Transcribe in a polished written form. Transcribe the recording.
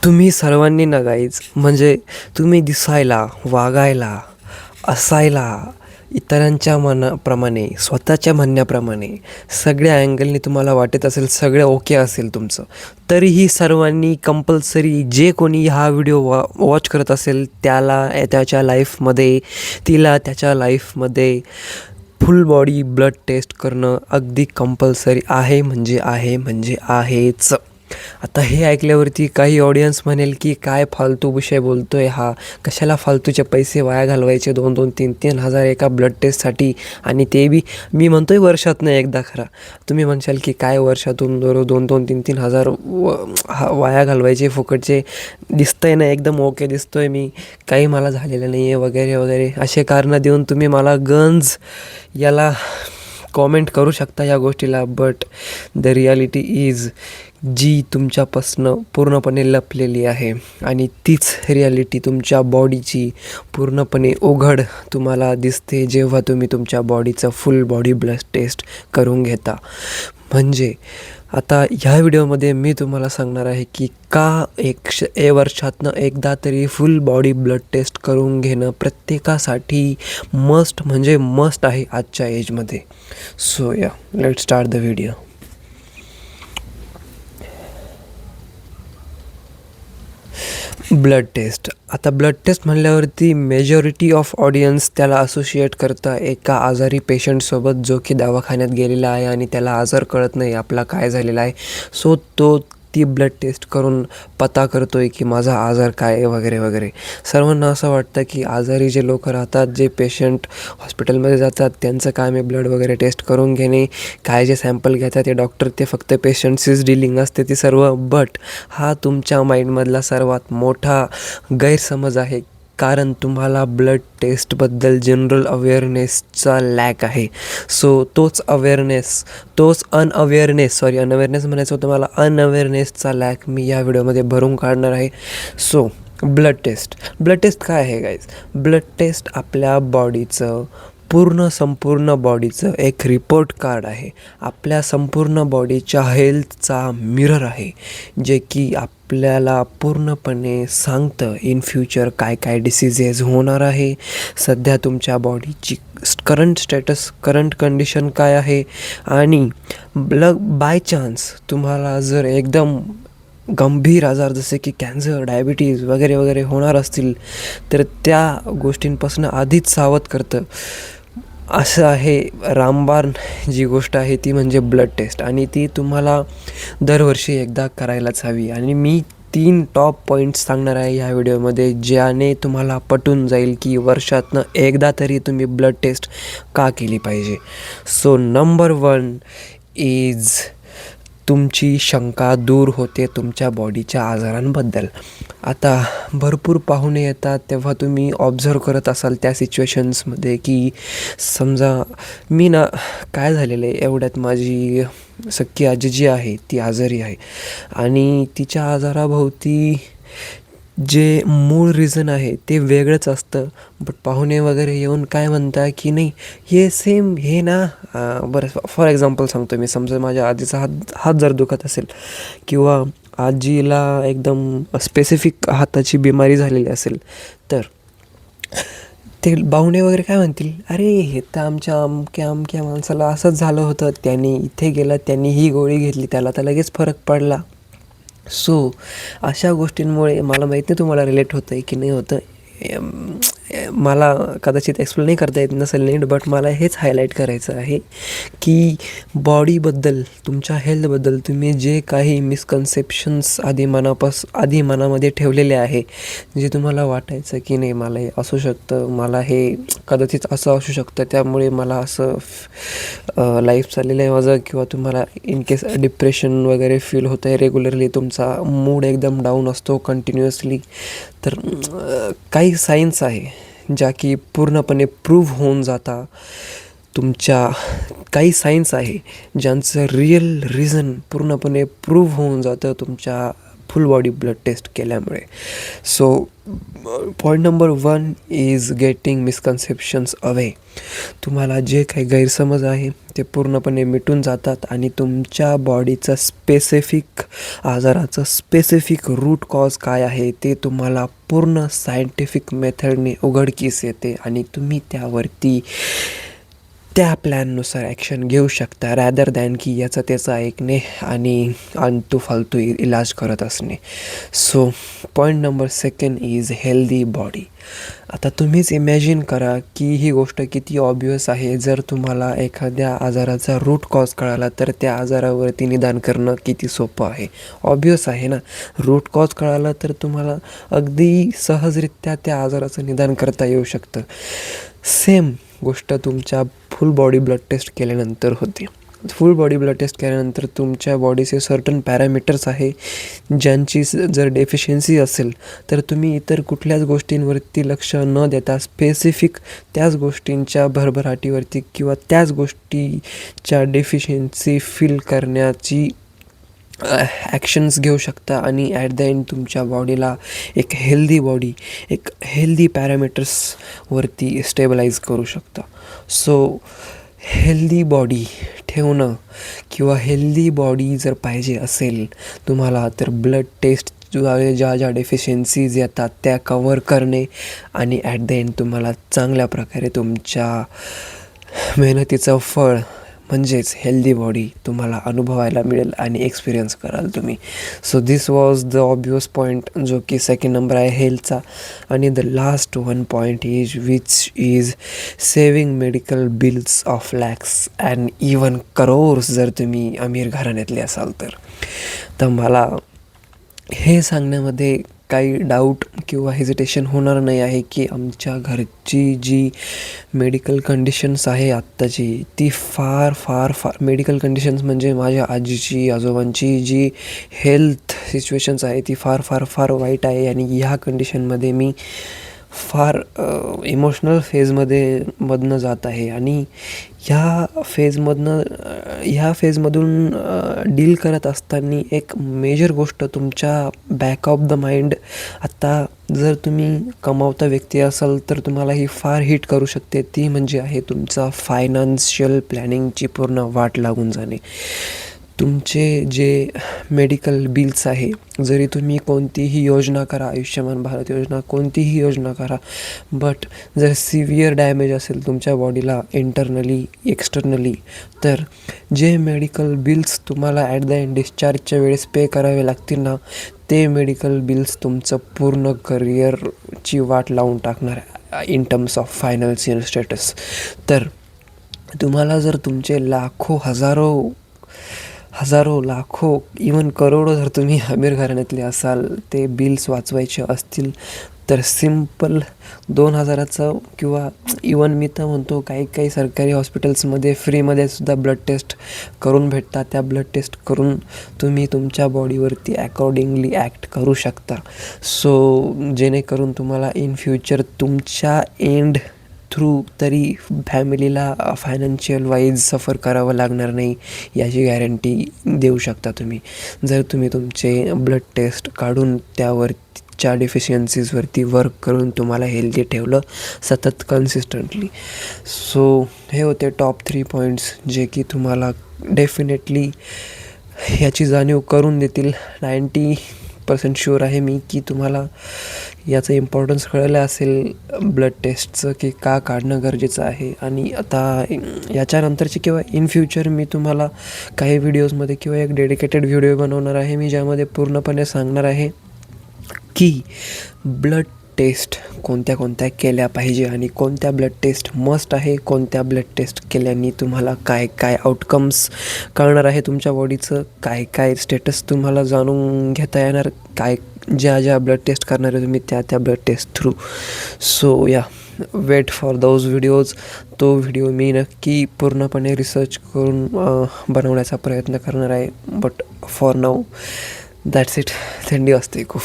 तुम्ही सर्वांनी ना गाईज म्हणजे तुम्ही दिसायला, वागायला, असायला, इतरांच्या मनाप्रमाणे, स्वतःच्या म्हणण्याप्रमाणे सगळ्या अँगलनी तुम्हाला वाटत असेल सगळं ओके असेल तुमचं, तरीही सर्वांनी कंपल्सरी जे कोणी हा व्हिडिओ वॉच करत असेल त्याला त्याच्या लाईफमध्ये, तिला त्याच्या लाईफमध्ये फुल बॉडी ब्लड टेस्ट करणं अगदी कंपल्सरी आहे म्हणजे आहेच. आता हे ऐकल्यावरती काही ऑडियन्स म्हणेल की काय फालतू विषय बोलतो आहे हा, कशाला फालतूचे पैसे वाया घालवायचे 2-2, 3-3 हजार एका ब्लड टेस्टसाठी, आणि ते बी मी म्हणतो आहे वर्षातनं एकदा. खरा तुम्ही म्हणशाल की काय वर्षातून 2-2, 3-3 हजार वाया घालवायचे फुकटचे, दिसतं आहे ना एकदम ओके दिसतो आहे मी, काही मला झालेलं नाही आहे वगैरे वगैरे असे कारणं देऊन तुम्ही मला याला कॉमेंट करू शकता या गोष्टीला. बट द रियालिटी इज जी तुमच्यापासनं पूर्णपणे लपलेली आहे, आणि तीच रियालिटी तुमच्या बॉडीची पूर्णपणे उघड तुम्हाला दिसते जेव्हा तुम्ही तुमच्या बॉडीचं फुल बॉडी ब्लड टेस्ट करून घेता. म्हणजे आता ह्या व्हिडिओमध्ये मी तुम्हाला सांगणार आहे की का वर्षातनं एकदा तरी फुल बॉडी ब्लड टेस्ट करून घेणं प्रत्येकासाठी मस्ट म्हणजे मस्ट आहे आजच्या एजमध्ये. So yeah let start the video. Blood test. आता ब्लड टेस्ट म्हणल्यावरती मेजॉरिटी ऑफ ऑडियन्स त्याला असोशिएट करतं एका आजारी पेशंटसोबत जो की दवाखान्यात गेलेला आहे आणि त्याला आजार कळत नाही आपला काय झालेला आहे. सो ती ब्लड टेस्ट करून पता करतो आहे की माझा आजार काय आहे वगैरे वगैरे. सर्वांना असं वाटतं की आजारी जे लोक राहतात, जे पेशंट हॉस्पिटलमध्ये जातात, त्यांचं काम आहे ब्लड वगैरे टेस्ट करून घेणे, काय जे सॅम्पल घेतात ते डॉक्टर ते फक्त पेशंटशीच डीलिंग असते ती सर्व. बट हा तुमच्या माइंडमधला सर्वात मोठा गैरसमज आहे, कारण तुम्हाला ब्लड टेस्टबद्दल जनरल अवेअरनेसचा लॅक आहे. सो अनअवेअरनेस म्हणायचं होतं मला, अनअवेअरनेसचा लॅक मी या व्हिडिओमध्ये भरून काढणार आहे. सो ब्लड टेस्ट काय आहे गाईज? ब्लड टेस्ट आपल्या बॉडीचं संपूर्ण बॉडीचं एक रिपोर्ट कार्ड आहे, आपल्या संपूर्ण बॉडीच्या हेल्थचा मिरर आहे, जे की आपल्याला पूर्णपणे सांगतं इन फ्युचर काय काय डिसीजेस होणार आहे, सध्या तुमच्या बॉडीची करंट स्टेटस, करंट कंडिशन काय आहे, आणि बाय चान्स तुम्हाला जर एकदम गंभीर आजार जसे की कॅन्सर, डायबिटीज वगैरे वगैरे होणार असतील तर त्या गोष्टींपासून आधीच सावध करतं. असं आहे रामबाण जी गोष्ट आहे ती म्हणजे ब्लड टेस्ट, आणि ती तुम्हाला दरवर्षी एकदा करायलाच हवी. आणि मी 3 टॉप पॉईंट्स सांगणार आहे ह्या व्हिडिओमध्ये, ज्याने तुम्हाला पटून जाईल की वर्षातनं एकदा तरी तुम्ही ब्लड टेस्ट का केली पाहिजे. सो नंबर 1 इज तुमची शंका दूर होते तुमच्या बॉडीच्या आजारांबद्दल. आता भरपूर पाहुणे येतात तेव्हा तुम्ही ऑब्झर्व करत असाल त्या सिच्युएशन्समध्ये की समजा मी ना काय झालेलं आहे, एवढ्यात माझी सख्खी आजी जी आहे ती आजारी आहे, आणि तिच्या आजाराभोवती जे मूळ रिझन आहे ते वेगळंच असतं. बट पाहुणे वगैरे येऊन काय म्हणता की नाही हे सेम हे ना, बरं फॉर एक्झाम्पल सांगतो मी, समजा माझ्या आजीचा हात जर दुखत असेल किंवा आजीला एकदम स्पेसिफिक हाताची बिमारी झालेली असेल, तर ते पाहुणे वगैरे काय म्हणतील, अरे हे तर आमच्या अमक्या माणसाला असंच झालं होतं, त्यांनी इथे गेलं, त्यांनी ही गोळी घेतली, त्याला तर लगेच फरक पडला. सो अशा गोष्टींमुळे मला माहीत नाही तुम्हाला रिलेट होतं आहे की नाही होतं, मला कदाचित एक्सप्लेन नाही करता येत नसेल नीट, बट मला हेच हायलाईट करायचं आहे की बॉडीबद्दल, तुमच्या हेल्थबद्दल तुम्ही जे काही मिसकन्सेप्शन्स आधी मनामध्ये ठेवलेले आहे, जे तुम्हाला वाटायचं की नाही मला हे असू शकतं, मला हे कदाचित असं असू शकतं, त्यामुळे मला असं लाईफ चाललेलं आहे माझं, किंवा तुम्हाला इन केस डिप्रेशन वगैरे फील होतं आहे रेग्युलरली, तुमचा मूड एकदम डाऊन असतो कंटिन्युअसली, तर काही सायन्स आहे ज्या की पूर्णपणे प्रूव्ह होऊन जाता. काही सायन्स आहे ज्यांचं रिअल रिझन पूर्णपणे प्रूव्ह होऊन जातं तुमच्या फुल बॉडी ब्लड टेस्ट केल्यामुळे. So point number 1 is getting misconceptions away. तुम्हाला जे काही गैरसमज आहे ते पूर्णपणे मिटून जातात आणि तुमच्या बॉडीचं स्पेसिफिक आजाराचं स्पेसिफिक रूट कॉज काय आहे ते तुम्हाला पूर्ण सायंटिफिक मेथडने उघडकीस येते आणि तुम्ही त्यावरती त्या प्लॅननुसार ॲक्शन घेऊ शकता रॅदर दॅन की याचं त्याचं ऐकणे आणि आलतू फालतू इलाज करत असणे. So point number 2 is healthy body. आता तुम्हीच इमॅजिन करा की ही गोष्ट किती ऑब्वियस आहे. जर तुम्हाला एखाद्या आजाराचा रूट कॉज कळाला तर त्या आजारावरती निदान करणं किती सोपं आहे. ऑब्वियस आहे ना. रूट कॉज कळाला तर तुम्हाला अगदी सहजरित्या त्या आजाराचं निदान करता येऊ शकतं. सेम गोष्ट तुमच्या फुल बॉडी ब्लड टेस्ट केल्यानंतर होते. फुल बॉडी ब्लड टेस्ट केल्यानंतर तुमच्या बॉडीचे सर्टन पॅरामीटर्स आहे ज्यांची जर डेफिशियन्सी असेल तर तुम्ही इतर कुठल्याच गोष्टींवरती लक्ष न देता स्पेसिफिक त्याच गोष्टींच्या भरभराटीवरती किंवा त्याच गोष्टीच्या डेफिशियन्सी फिल करण्याची ॲक्शन्स घेऊ शकता आणि ॲट द एंड तुमच्या बॉडीला एक हेल्दी बॉडी एक हेल्दी पॅरामीटर्सवरती स्टेबलाइज करू शकता. सो हेल्दी बॉडी ठेवणं किंवा हेल्दी बॉडी जर पाहिजे असेल तुम्हाला तर ब्लड टेस्ट ज्या ज्या डेफिशियन्सीज येतात त्या कवर करणे आणि ॲट द एंड तुम्हाला चांगल्या प्रकारे तुमच्या मेहनतीचं फळ म्हणजेच हेल्दी बॉडी तुम्हाला अनुभवायला मिळेल आणि एक्सपिरियन्स कराल तुम्ही. So this was the obvious point जो की 2nd नंबर आहे हेल्थचा. आणि the last 1 point is which is saving medical bills of lakhs and even crores. जर तुम्ही अमीर घराण्यातले असाल तर मला हे सांगण्यामध्ये काही डाऊट किंवा हेजिटेशन होणार नाही आहे की आमच्या घरची जी मेडिकल कंडिशन्स आहे आत्ताची ती फार फार फार मेडिकल कंडिशन्स म्हणजे माझ्या आजीची आजोबांची जी हेल्थ सिच्युएशन्स आहे ती फार फार फार वाईट आहे. आणि ह्या कंडिशनमध्ये मी फार इमोशनल मधनं जात आहे आणि ह्या फेजमधून डील करत असताना एक मेजर गोष्ट तुमच्या बॅक ऑफ द माइंड आत्ता जर तुम्ही कमावता व्यक्ती असाल तर तुम्हाला ही फार हिट करू शकते. ती म्हणजे आहे तुमचा फायनान्शियल प्लॅनिंगची पूर्ण वाट लागून जाणे. तुमचे जे मेडिकल बिल्स आहे जरी तुम्ही कोणतीही योजना करा आयुष्यमान भारत योजना कोणतीही योजना करा बट जर सिव्हिअर डॅमेज असेल तुमच्या बॉडीला इंटरनली एक्सटर्नली तर जे मेडिकल बिल्स तुम्हाला ॲट द एंड डिस्चार्जच्या वेळेस पे करावे लागतील ना ते मेडिकल बिल्स तुमचं पूर्ण करिअरची वाट लावून टाकणार in terms of financial status. तर तुम्हाला जर तुमचे लाखो हजारो लाखो इवन करोडो जर तुम्ही अमीर घराण्यातले असाल ते बिल्स वाचवायचे असतील तर सिम्पल 2000चं किंवा इवन मी तर म्हणतो काही सरकारी हॉस्पिटल्समध्ये फ्रीमध्ये सुद्धा ब्लड टेस्ट करून भेटतात. त्या ब्लड टेस्ट करून तुम्ही तुमच्या बॉडीवरती अकॉर्डिंगली ॲक्ट करू शकता. सो जेणेकरून तुम्हाला इन फ्युचर तुमच्या एंड थ्रू तरी फॅमिलीला फायनान्शियल वाईज सफर करावं लागणार नाही याची गॅरंटी देऊ शकता तुम्ही जर तुम्ही तुमचे ब्लड टेस्ट काढून त्यावरच्या डेफिशियन्सीजवरती वर्क करून तुम्हाला हेल्दी ठेवलं सतत कन्सिस्टंटली. सो हे होते टॉप 3 पॉईंट्स जे की तुम्हाला डेफिनेटली याची जाणीव करून देतील. 90% शुअर आहे मी की तुम्हाला याचं इम्पॉर्टन्स कळलं असेल ब्लड टेस्टचं की का काढणं गरजेचं आहे. आणि आता याच्यानंतरची किंवा इन फ्युचर मी तुम्हाला काही व्हिडिओजमध्ये किंवा एक डेडिकेटेड व्हिडिओ बनवणार आहे मी ज्यामध्ये पूर्णपणे सांगणार आहे की ब्लड टेस्ट कोणत्या केल्या पाहिजे आणि कोणत्या ब्लड टेस्ट मस्ट आहे कोणत्या ब्लड टेस्ट केल्याने तुम्हाला काय आउटकम्स कळणार आहे तुमच्या बॉडीचं काय स्टेटस तुम्हाला जाणून घेता येणार ज्या ब्लड टेस्ट करणार आहे तुम्ही त्या ब्लड टेस्ट थ्रू. सो या वेट फॉर दोज व्हिडिओज. तो व्हिडिओ मी नक्की पूर्णपणे रिसर्च करून बनवण्याचा प्रयत्न करणार आहे. But for now that's it. थंडी वाजते खूप.